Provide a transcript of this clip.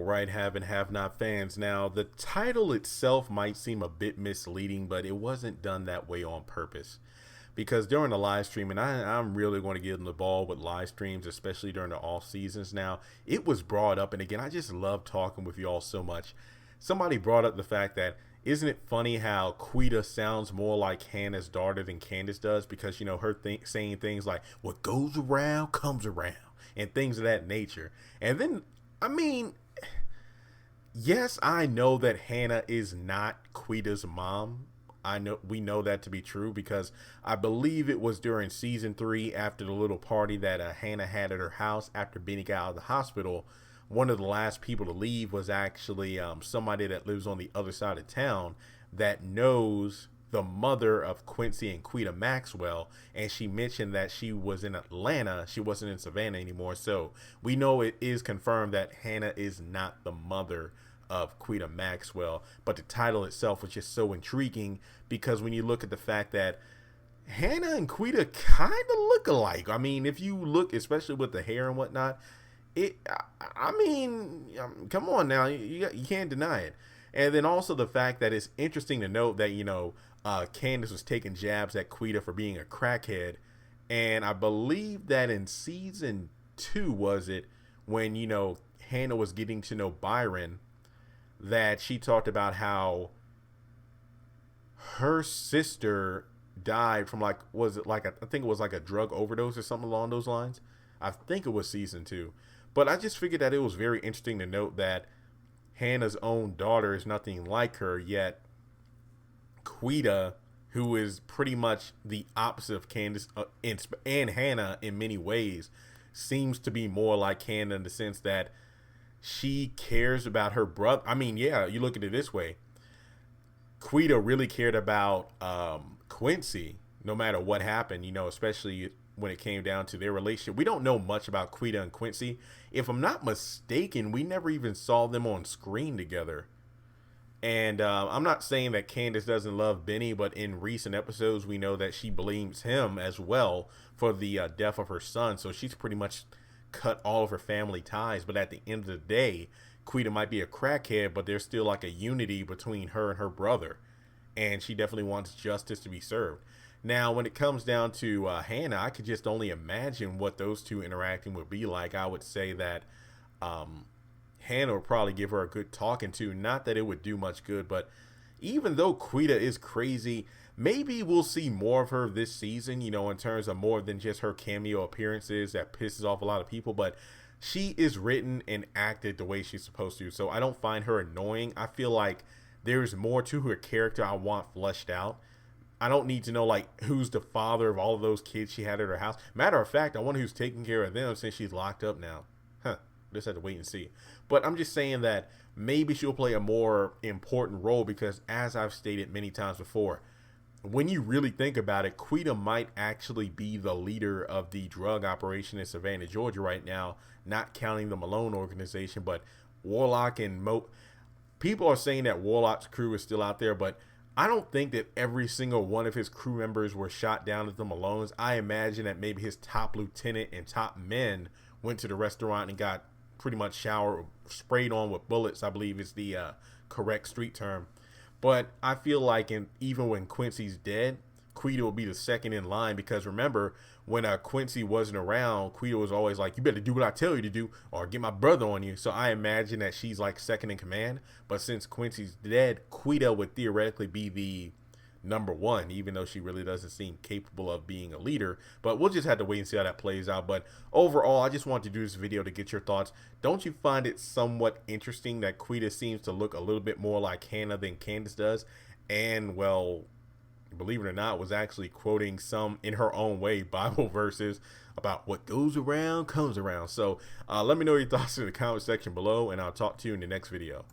right, have and have not fans. Now, the title itself might seem a bit misleading, but it wasn't done that way on purpose. Because during the live stream, and I'm really going to get in the ball with live streams, especially during the off seasons now, it was brought up. And again, I just love talking with you all so much. Somebody brought up the fact that, isn't it funny how Quita sounds more like Hannah's daughter than Candace does? Because, you know, her saying things like, what goes around comes around, and things of that nature. And then, I mean, yes, I know that Hanna is not Quita's mom. We know that to be true because I believe it was during season 3 after the little party that Hanna had at her house after Benny got out of the hospital. One of the last people to leave was actually somebody that lives on the other side of town that knows the mother of Quincy and Quita Maxwell, and she mentioned that she was in Atlanta. She wasn't in Savannah anymore. So we know it is confirmed that Hanna is not the mother of Quita Maxwell, but the title itself was just so intriguing because when you look at the fact that Hanna and Quita kind of look alike. I mean, if you look, especially with the hair and whatnot, I mean, come on now, you can't deny it. And then also the fact that it's interesting to note that, you know, Candace was taking jabs at Quita for being a crackhead. And I believe that in season 2, was it, when, you know, Hanna was getting to know Byron, that she talked about how her sister died from, like, was it like I think it was like a drug overdose or something along those lines. I think it was season 2. But I just figured that it was very interesting to note that Hannah's own daughter is nothing like her, yet Quita, who is pretty much the opposite of Candace and Hanna in many ways, seems to be more like Hanna in the sense that she cares about her brother. I mean, yeah, you look at it this way. Quita really cared about Quincy no matter what happened, you know, especially when it came down to their relationship. We don't know much about Quita and Quincy. If I'm not mistaken, we never even saw them on screen together. And I'm not saying that Candace doesn't love Benny, but in recent episodes, we know that she blames him as well for the death of her son. So she's pretty much cut all of her family ties. But at the end of the day, Quita might be a crackhead, but there's still like a unity between her and her brother. And she definitely wants justice to be served. Now, when it comes down to Hanna, I could just only imagine what those two interacting would be like. I would say that Hanna would probably give her a good talking to. Not that it would do much good, but even though Quita is crazy, maybe we'll see more of her this season, you know, in terms of more than just her cameo appearances that pisses off a lot of people. But she is written and acted the way she's supposed to, so I don't find her annoying. I feel like there's more to her character I want fleshed out. I don't need to know, like, who's the father of all of those kids she had at her house. Matter of fact, I wonder who's taking care of them since she's locked up now. Just have to wait and see. But I'm just saying that maybe she'll play a more important role because, as I've stated many times before, when you really think about it, Quita might actually be the leader of the drug operation in Savannah, Georgia right now, not counting the Malone organization, but Warlock and people are saying that Warlock's crew is still out there, but I don't think that every single one of his crew members were shot down at the Malones. I imagine that maybe his top lieutenant and top men went to the restaurant and got pretty much sprayed on with bullets, I believe is the correct street term. But I feel like even when Quincy's dead, Quita will be the second in line because remember, when Quincy wasn't around, Quita was always like, you better do what I tell you to do or get my brother on you. So I imagine that she's like second in command. But since Quincy's dead, Quita would theoretically be the number 1, even though she really doesn't seem capable of being a leader. But we'll just have to wait and see how that plays out. But overall, I just wanted to do this video to get your thoughts. Don't you find it somewhat interesting that Quita seems to look a little bit more like Hanna than Candace does? And, well, believe it or not, was actually quoting some, in her own way, Bible verses about what goes around comes around. So let me know your thoughts in the comment section below, and I'll talk to you in the next video.